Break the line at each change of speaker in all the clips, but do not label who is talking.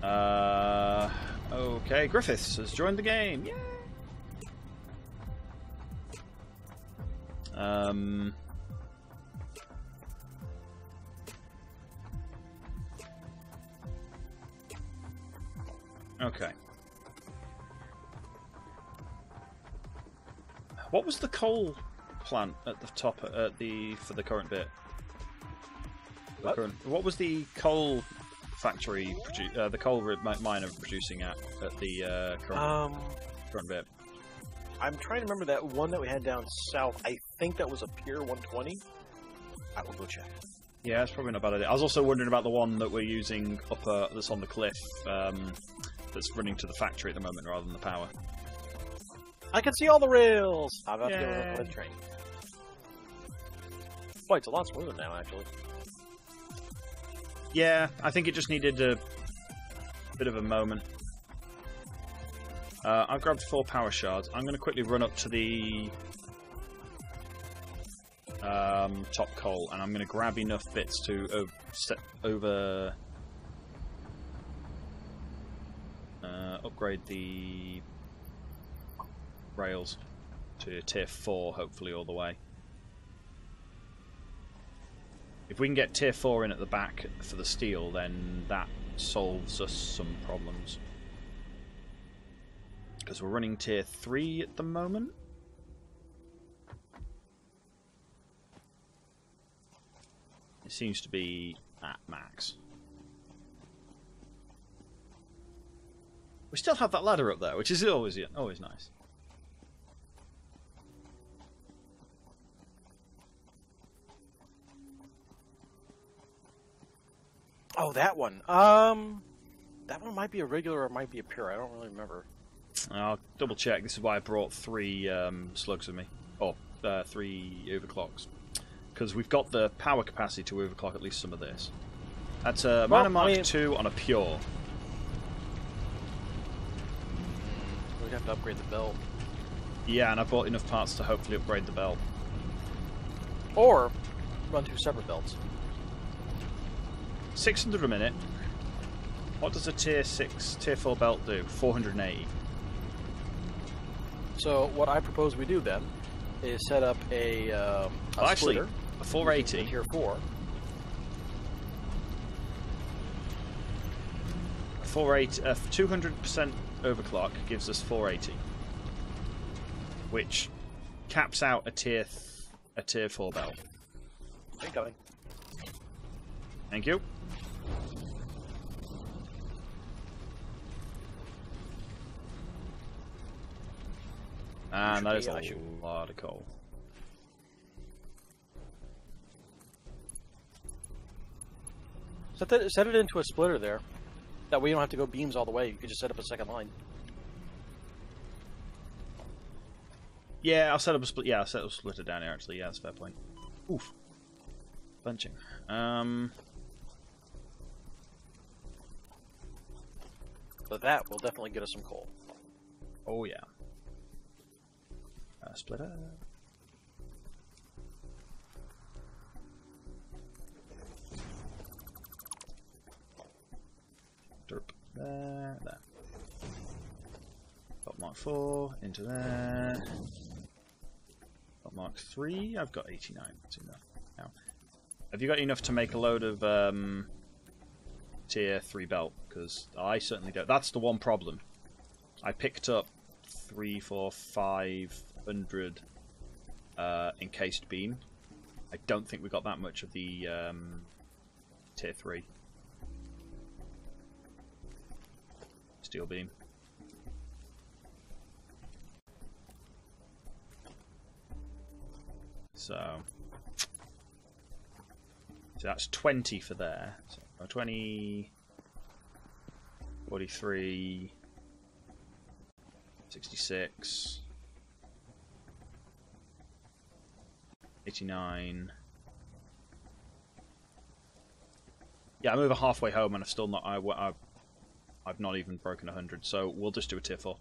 Okay, Griffiths has joined the game. Yay! Okay. What was the coal plant at the top for the current bit? What was the coal factory, the coal miner producing at the current bit?
I'm trying to remember that one that we had down south. I think that was a Pier 120. I will go check.
Yeah, that's probably not a bad idea. I was also wondering about the one that we're using up that's on the cliff, that's running to the factory at the moment rather than the power.
I can see all the rails! How about to go on the train? Boy, it's a lot smoother now, actually.
Yeah, I think it just needed a bit of a moment. I've grabbed 4 power shards. I'm going to quickly run up to the top coal, and I'm going to grab enough bits to upgrade the rails to tier 4, hopefully all the way. If we can get tier 4 in at the back for the steel, then that solves us some problems. Because we're running tier 3 at the moment. It seems to be at max. We still have that ladder up there, which is always nice.
Oh, that one. That one might be a regular or it might be a pure. I don't really remember.
I'll double check. This is why I brought 3 slugs with me. Or 3 overclocks. Because we've got the power capacity to overclock at least some of this. That's a Miner Mark 2 on a pure.
We'd have to upgrade the belt.
Yeah, and I bought enough parts to hopefully upgrade the belt.
Or run 2 separate belts.
600 a minute. What does a tier 4 belt do? 480.
So what I propose we do then is set up a splitter.
A 480.
Tier 4.
200% overclock gives us 480, which caps out a tier 4 belt.
Incoming.
Thank you. And that is a lot of coal.
Set it into a splitter there. That way you don't have to go beams all the way. You can just set up a second line.
Yeah, I'll set up a split. Yeah, I'll set up a splitter down here. Actually, yeah, that's a fair point. Oof, bunching.
But that will definitely get us some coal.
Oh yeah. Splitter. Derp. There. Got Mark 4 into there. Got Mark 3. I've got 89. That's enough. Now, have you got enough to make a load of tier 3 belt? Because I certainly don't. That's the one problem. I picked up 3, 4, 500 encased beam. I don't think we got that much of the tier 3 steel beam. So that's 20 for there. So 20, 43, 66, 89. Yeah, I'm over halfway home and I've still not. I've not even broken 100. So we'll just do a tier 4.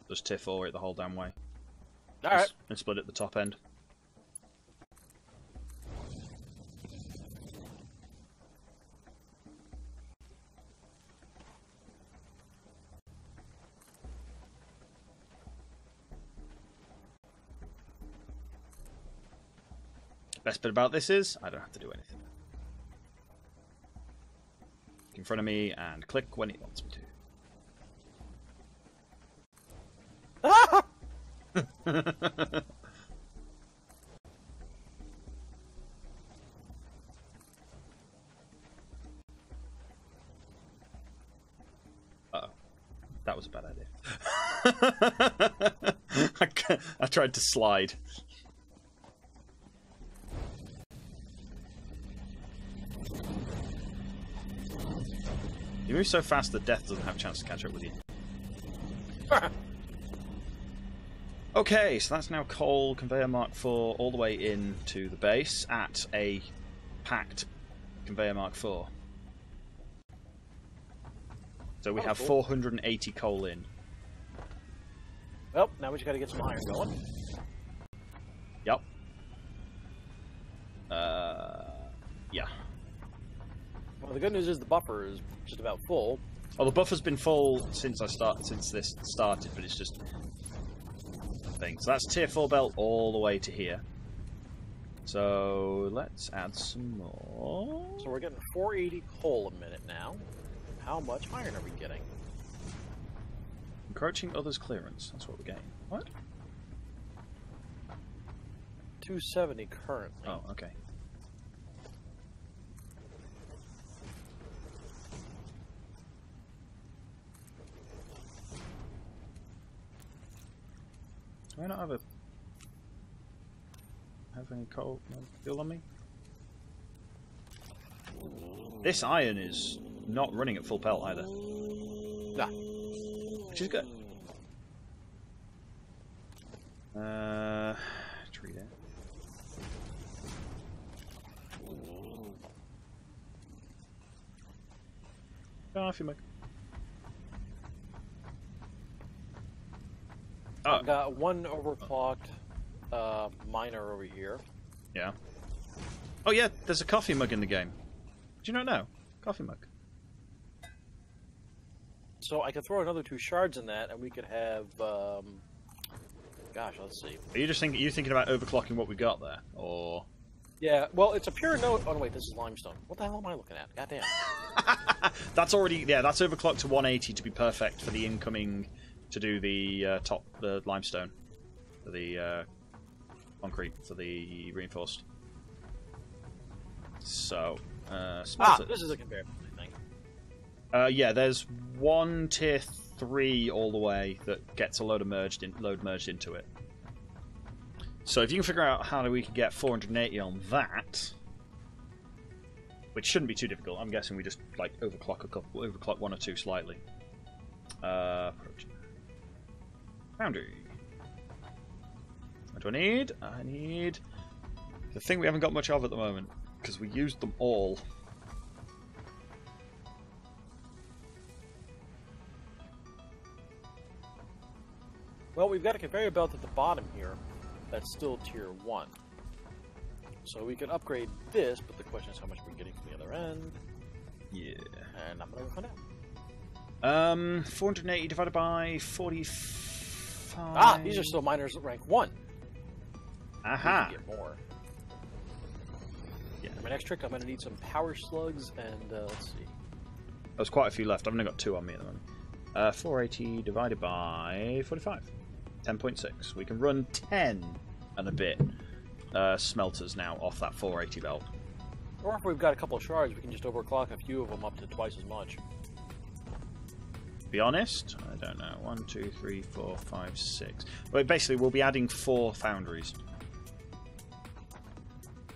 Just tier 4 it the whole damn way.
All right.
And split at the top end. Best bit about this is I don't have to do anything. In front of me and click when it wants me to. Uh-oh. That was a bad idea. I tried to slide. You move so fast that death doesn't have a chance to catch up with you. Okay, so that's now coal conveyor mark 4 all the way into the base at a packed conveyor mark 4. So we have 480 coal in.
Well, now we just got to get some iron going.
Yep. Yeah.
Well, the good news is the buffer is just about full.
Well, the buffer's been full since this started, but it's just thing. So that's tier 4 belt all the way to here. So let's add some more.
So we're getting 480 coal a minute now. How much iron are we getting?
Encroaching others' clearance. That's what we're getting. What?
270 currently.
Oh, okay. Do I not have any coal fuel on me? This iron is not running at full pelt either.
Nah.
Which is good. Tree there. Go off your mic. Oh.
I've got one overclocked miner over here.
Yeah. Oh yeah, there's a coffee mug in the game. Did you not know? Coffee mug.
So I could throw another 2 shards in that, and we could have. Gosh, let's see.
Are you just thinking about overclocking what we got there, or?
Yeah. Well, it's a pure note. Oh no, wait, this is limestone. What the hell am I looking at? Goddamn.
That's already that's overclocked to 180 to be perfect for the incoming to do the the limestone for the concrete for the reinforced. So smelter.
This is a conveyor belt thing.
Yeah, there's one tier 3 all the way that gets a load merged into it. So if you can figure out how we can get 480 on that, which shouldn't be too difficult. I'm guessing we just like overclock 1 or 2 slightly. Foundry. What do I need? I need the thing we haven't got much of at the moment because we used them all.
Well, we've got a conveyor belt at the bottom here that's still tier 1. So we could upgrade this, but the question is how much we're getting from the other end.
Yeah.
And I'm going to find out.
480 divided by 45.
Ah, these are still miners at rank 1.
Aha.
We can get more.
Yeah.
For my next trick, I'm going to need some power slugs, and let's see.
There's quite a few left. I've only got 2 on me at the moment. 480 divided by 45. 10.6. We can run 10 and a bit smelters now off that 480 belt.
Or if we've got a couple of shards, we can just overclock a few of them up to twice as much.
To be honest, I don't know. 1, 2, 3, 4, 5, 6. Well, basically, we'll be adding 4 foundries.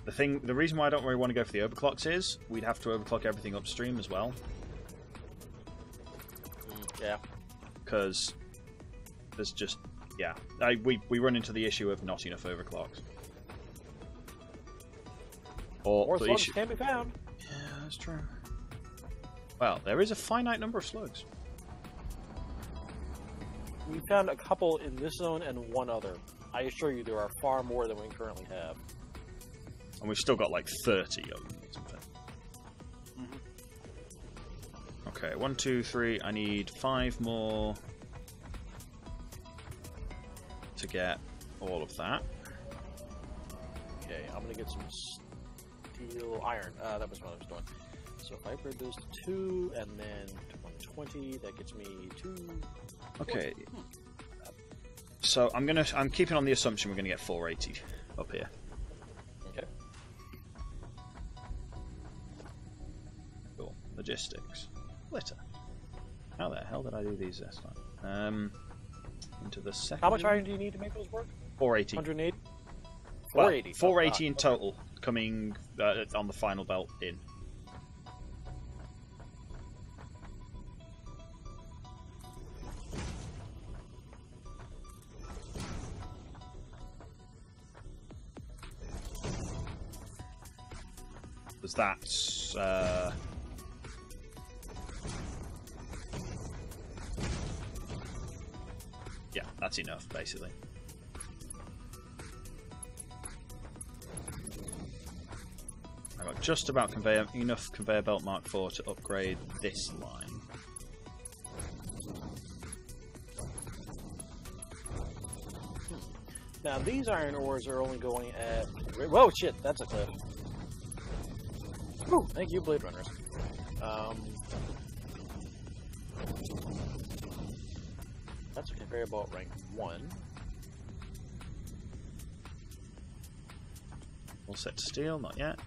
The reason why I don't really want to go for the overclocks is we'd have to overclock everything upstream as well.
Yeah.
Because there's just, yeah. We run into the issue of not enough overclocks.
More slugs can be found.
Yeah, that's true. Well, there is a finite number of slugs.
We found a couple in this zone and 1 other. I assure you there are far more than we currently have.
And we've still got like 30 of them or something. Okay, 1, 2, 3. I need 5 more to get all of that.
Okay, I'm going to get some steel, iron. That was what I was doing. So if I upgrade those to 2 and then to 120, that gets me 2.
Okay. So I'm keeping on the assumption we're gonna get 480 up here.
Okay.
Cool. Logistics. Litter. How the hell did I do these this time? Into the second.
How much iron do you need to make those work?
480.
180.
Well,
480.
480 in total, coming on the final belt in. Because that's yeah, that's enough basically. I got just about enough conveyor belt Mark IV to upgrade this line.
Now these iron ores are only going at. Whoa, shit! That's a cliff. Whew, thank you, Blade Runners. That's a conveyor belt rank 1.
All set to steel, not yet.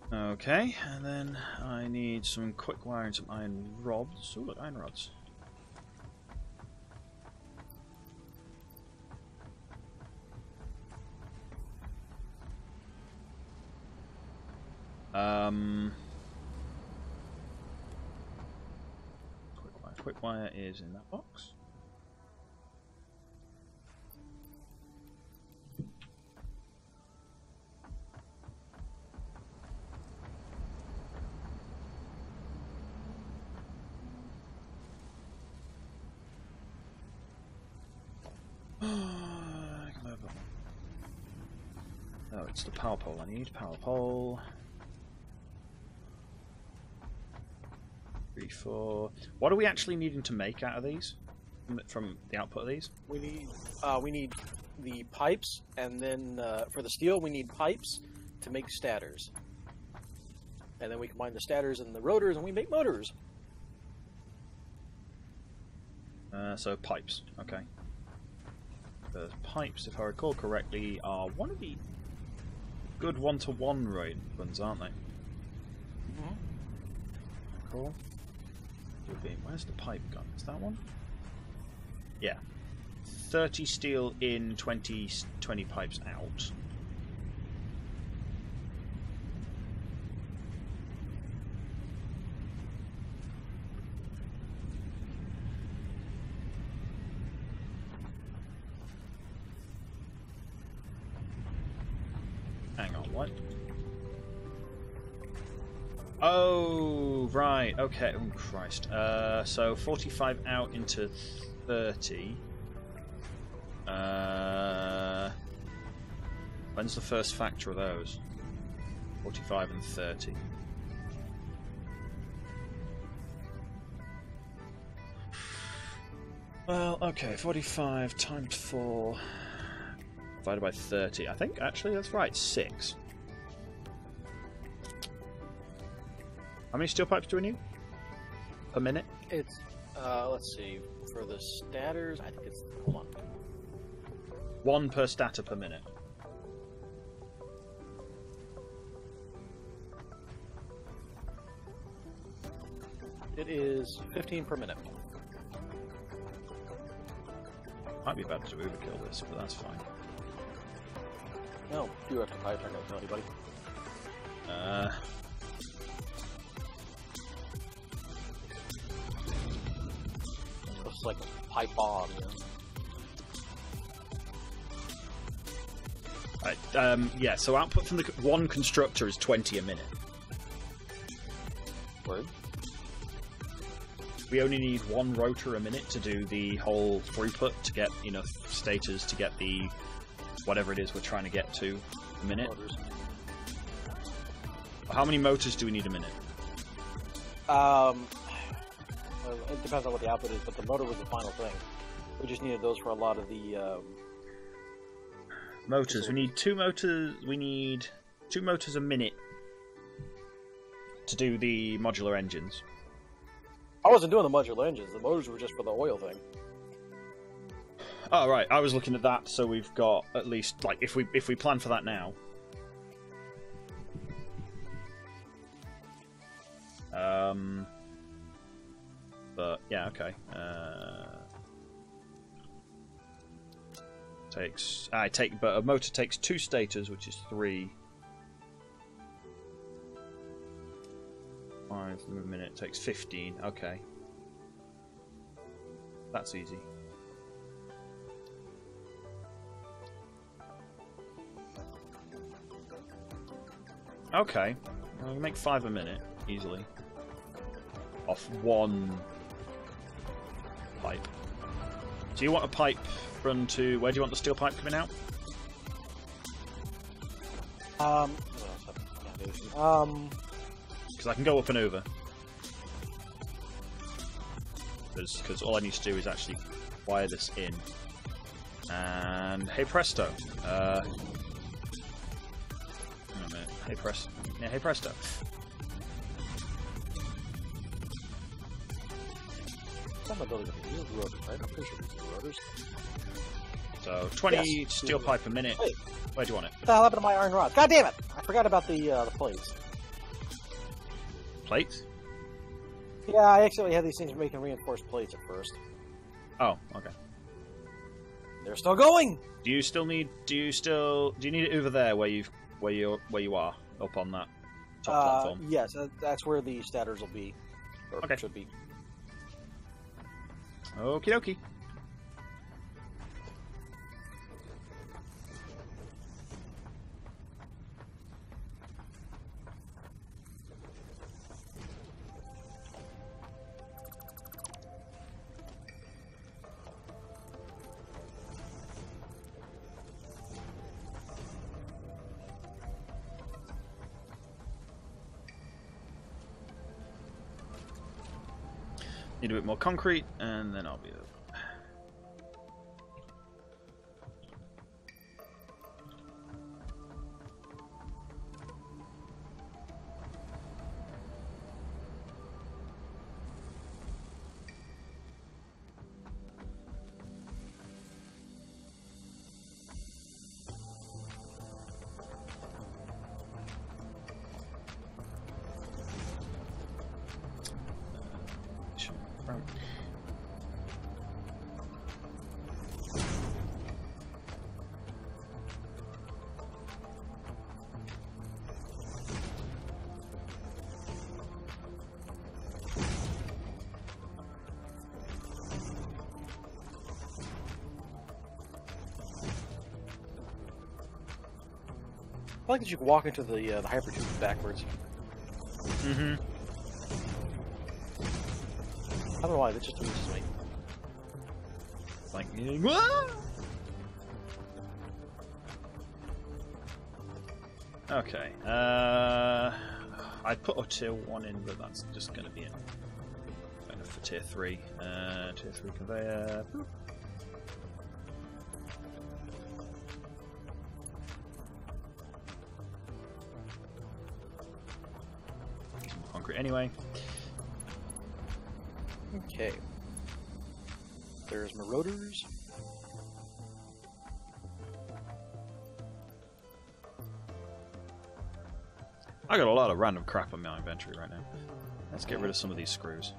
Okay, and then I need some quick wire and some iron rods. Oh, look, iron rods. Quick wire is in that box. Oh, it's the power pole I need. Power pole. 3, 4. What are we actually needing to make out of these? From the output of these?
We need the pipes, and then for the steel we need pipes to make stators. And then we combine the stators and the rotors, and we make motors.
So pipes, okay. The pipes, if I recall correctly, are one of the good 1-to-1 runs, aren't they?
Mm-hmm.
Cool. Where's the pipe gone? Is that one? Yeah. 30 steel in, 20 pipes out. Hang on, what? Oh, right, okay. Oh, Christ. So 45 out into 30. When's the first factor of those? 45 and 30. Well, okay, 45 times 4 divided by 30. I think, actually, that's right, 6. How many steel pipes do we need? Per minute?
It's, let's see, for the stators, I think it's, hold on.
1 per stator per minute.
It is 15 per minute.
Might be bad to overkill this, but that's fine.
No, you have to pipe, I'm not gonna tell anybody. It's like a pipe bomb, you know?
Right, yeah, so output from the one constructor is 20 a minute.
Word?
we only need one rotor a minute to do the whole throughput to get enough stators to get the whatever it is we're trying to get to a minute.
Motors.
How many motors do we need a minute?
Well, it depends on what the output is, but the motor was the final thing. We just needed those for a lot of the
motors. We need 2 motors. We need 2 motors a minute to do the modular engines.
I wasn't doing the modular engines. The motors were just for the oil thing.
Oh right, I was looking at that. So we've got at least like if we plan for that now. But yeah, okay. But a motor takes 2 stators, which is 3. 5 a minute takes 15. Okay, that's easy. Okay, we can make 5 a minute easily off 1 pipe. Do you want a pipe run to... Where do you want the steel pipe coming out? Because I can go up and over. Because all I need to do is actually wire this in. And hey presto. Hang on a minute. Hey presto.
I'm not building a rotors, right? I'm pretty sure these are rotors.
So 20
Yes.
steel pipe a minute.
Wait.
Where do you want it?
What the hell happened to my iron rods? God damn it! I forgot about the plates.
Plates?
Yeah, I actually had these things making reinforced plates at first.
Oh, okay.
They're still going.
Do you need it over there where you are up on that top platform?
Yes, that's where the statters will be, or
Okay.
should be.
Okie dokie. Need a bit more concrete, and then I'll be over.
I like that you can walk into the hypertube backwards.
Mm-hmm.
I don't know why, that just amuses me.
Like, whoa! Okay. I put a tier 1 in, but that's just going to be enough for tier 3. Tier 3 conveyor. Boop. Some concrete anyway.
Okay. There's my rotors.
I got a lot of random crap in my inventory right now. Let's get rid of some of these screws.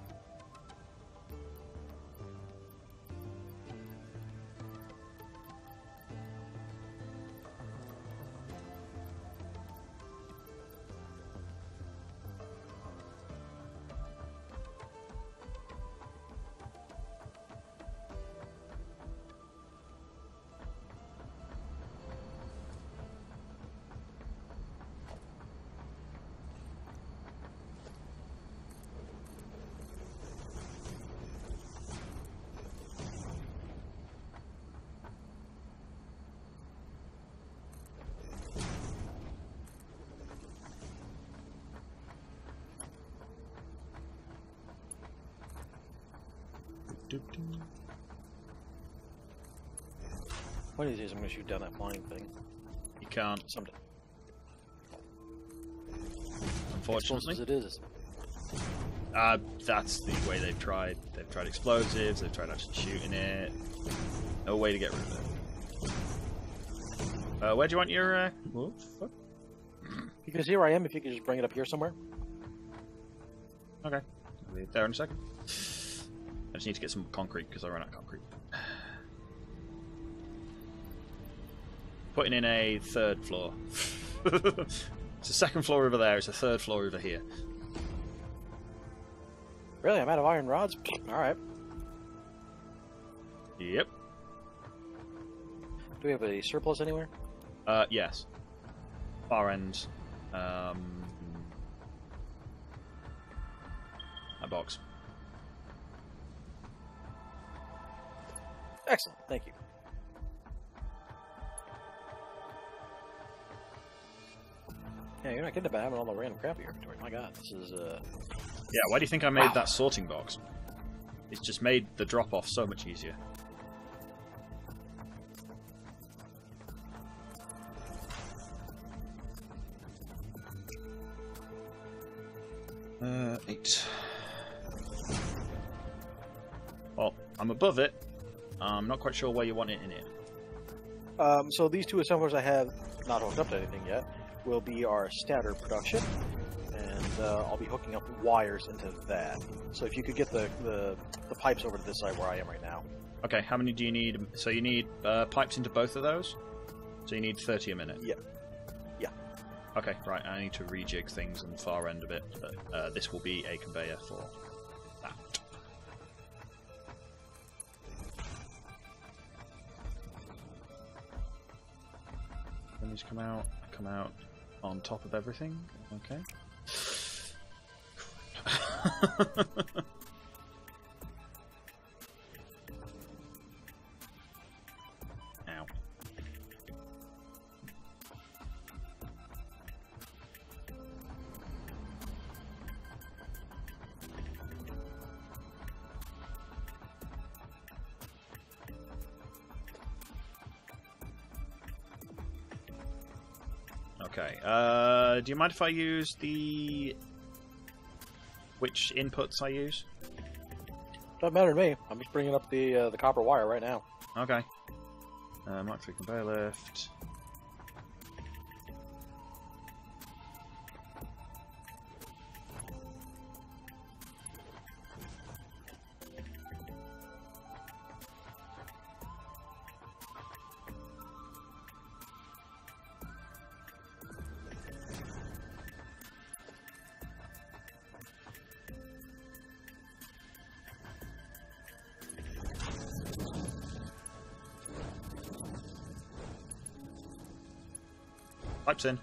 One of these days I'm going to shoot down that flying thing.
You can't,
Someday.
unfortunately.
As it is.
That's the way they've tried. They've tried explosives. They've tried actually shooting it. No way to get rid of it. Where do you want your?
Because here I am. If you could just bring it up here somewhere.
Okay, I'll be there in a second. I just need to get some concrete because I ran out of concrete. Putting in a third floor. It's a second floor over there. It's a third floor over here.
Really, I'm out of iron rods. All right.
Yep.
Do we have a surplus anywhere?
Yes. Far end. My box.
Excellent. Thank you. Yeah, you're not kidding about having all the random crap in your inventory. My God, this is
Yeah, why do you think I made that sorting box? It's just made the drop-off so much easier. Eight. Well, I'm above it. I'm not quite sure where you want it in it.
So these two assemblers I have not hooked up to anything yet will be our stator production, and I'll be hooking up wires into that. So if you could get the pipes over to this side where I am right now.
Okay, how many do you need? So you need pipes into both of those? So you need 30 a minute?
Yeah. Yeah.
Okay, right, I need to rejig things on the far end a bit, but this will be a conveyor for that. Then these come out on top of everything. Okay. Ow. Okay, do you mind if I use which inputs I use?
Doesn't matter to me. I'm just bringing up the copper wire right now.
Okay. Mark 3 conveyor lift. Pipes in.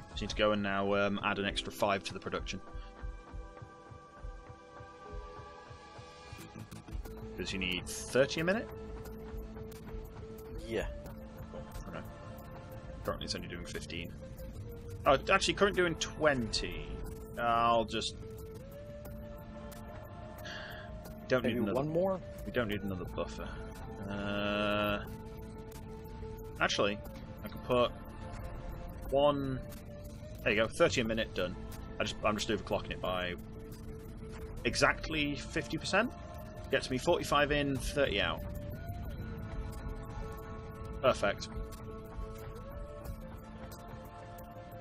Just need to go and now add an extra 5 to the production. Because you need 30 a minute?
Yeah.
Okay. Currently it's only doing 15. Oh, actually currently doing 20. I'll just... Don't
Maybe
need another...
one more?
We don't need another buffer. Actually, I can put... one. There you go, 30 a minute done. I'm just overclocking it by exactly 50%. Gets me 45 in, 30 out. Perfect.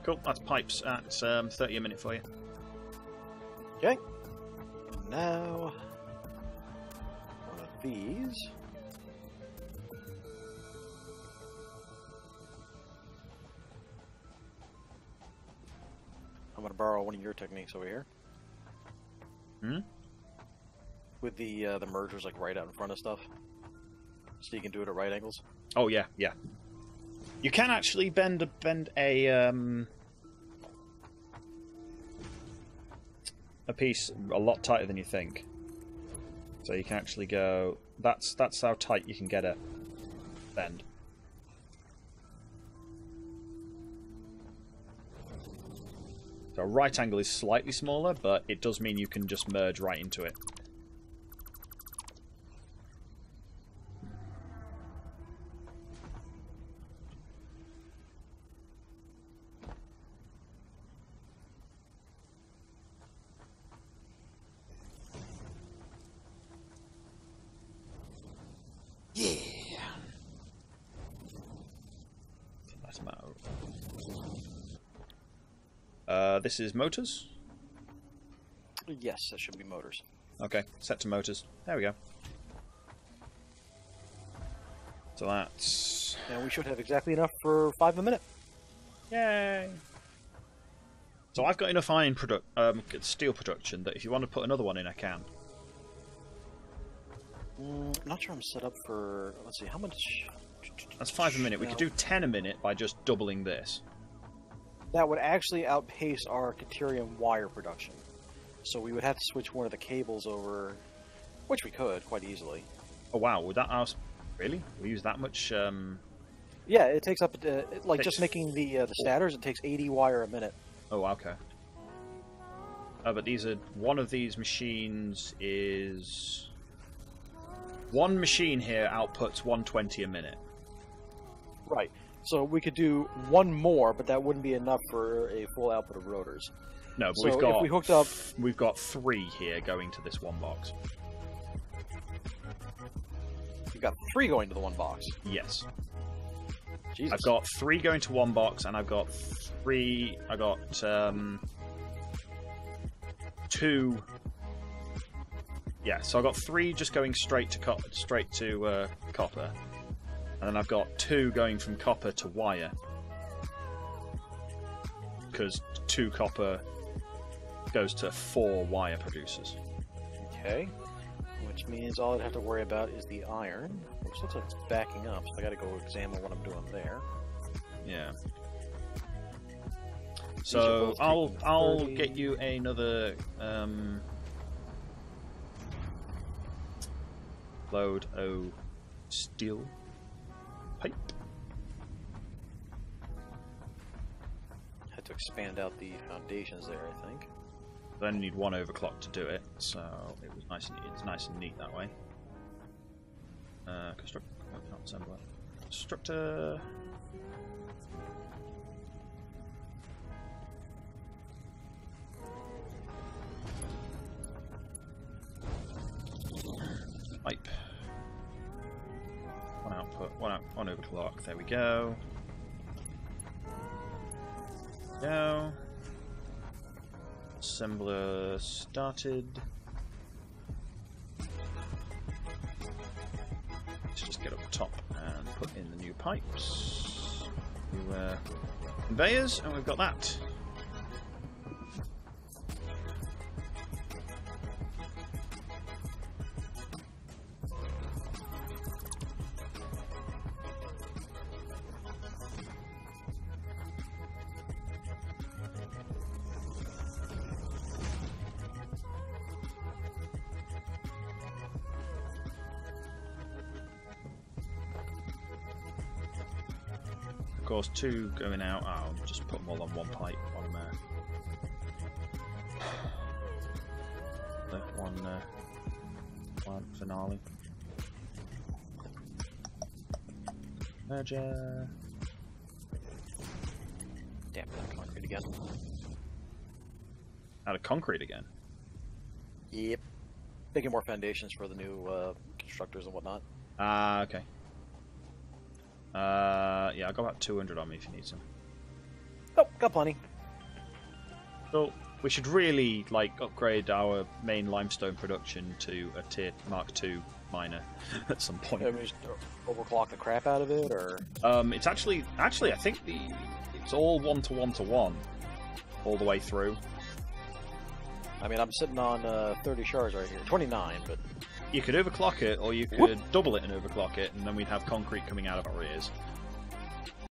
Cool, that's pipes at 30 a minute for you.
Okay. And now one of these. I'm going to borrow one of your techniques over here.
Hmm?
With the mergers like right out in front of stuff. So you can do it at right angles.
Oh yeah, yeah. You can actually bend a piece a lot tighter than you think. So you can actually go... That's how tight you can get a bend. So a right angle is slightly smaller, but it does mean you can just merge right into it. Doesn't matter. This is motors?
Yes, that should be motors.
Okay, set to motors. There we go. So that's...
And we should have exactly enough for 5 a minute.
Yay! So I've got enough iron steel production that if you want to put another one in, I can.
I'm not sure I'm set up for... Let's see, how much...
That's 5 a minute. We could do 10 a minute by just doubling this.
That would actually outpace our Caterium wire production. So we would have to switch one of the cables over, which we could quite easily.
Oh wow, would that ask... Really? We use that much...
Yeah, it takes up... like, just making the statters, it takes 80 wire a minute.
Oh, okay. But these are... One of these machines is... One machine here outputs 120 a minute.
Right. So we could do one more, but that wouldn't be enough for a full output of rotors.
No, but
so
we've got...
if we hooked up...
We've got 3 here going to this one box.
You've got 3 going to the one box.
Yes.
Jesus.
I've got 3 going to one box, and I've got 3... I got 2... Yeah, so I've got 3 just going straight to copper, and then I've got 2 going from copper to wire, because 2 copper goes to 4 wire producers.
Okay. Which means all I'd have to worry about is the iron, which looks like it's backing up, so I gotta go examine what I'm doing there.
Yeah. So I'll get you another load of steel pipe.
Had to expand out the foundations there, I think.
I only need 1 overclock to do it, so it's nice and neat that way. Constructor. Pipe. 1 output, 1 overclock. There we go. Go. Assembler started. Let's just get up top and put in the new pipes. New conveyors, and we've got that. Of course, 2 going out. I'll just put them all on one pipe. One finale. Merger.
Damn, that concrete again.
Out of concrete again.
Yep. Making more foundations for the new constructors and whatnot.
Ah, okay. Yeah, I got about 200 on me if you need some.
Oh, got plenty.
So we should really upgrade our main limestone production to a tier Mark II miner at some point.
I mean, just overclock the crap out of it, or
it's actually I think it's all 1 to 1 to 1 all the way through.
I mean, I'm sitting on 30 shards right here, 29, but
you could overclock it, or you could double it and overclock it, and then we'd have concrete coming out of our ears.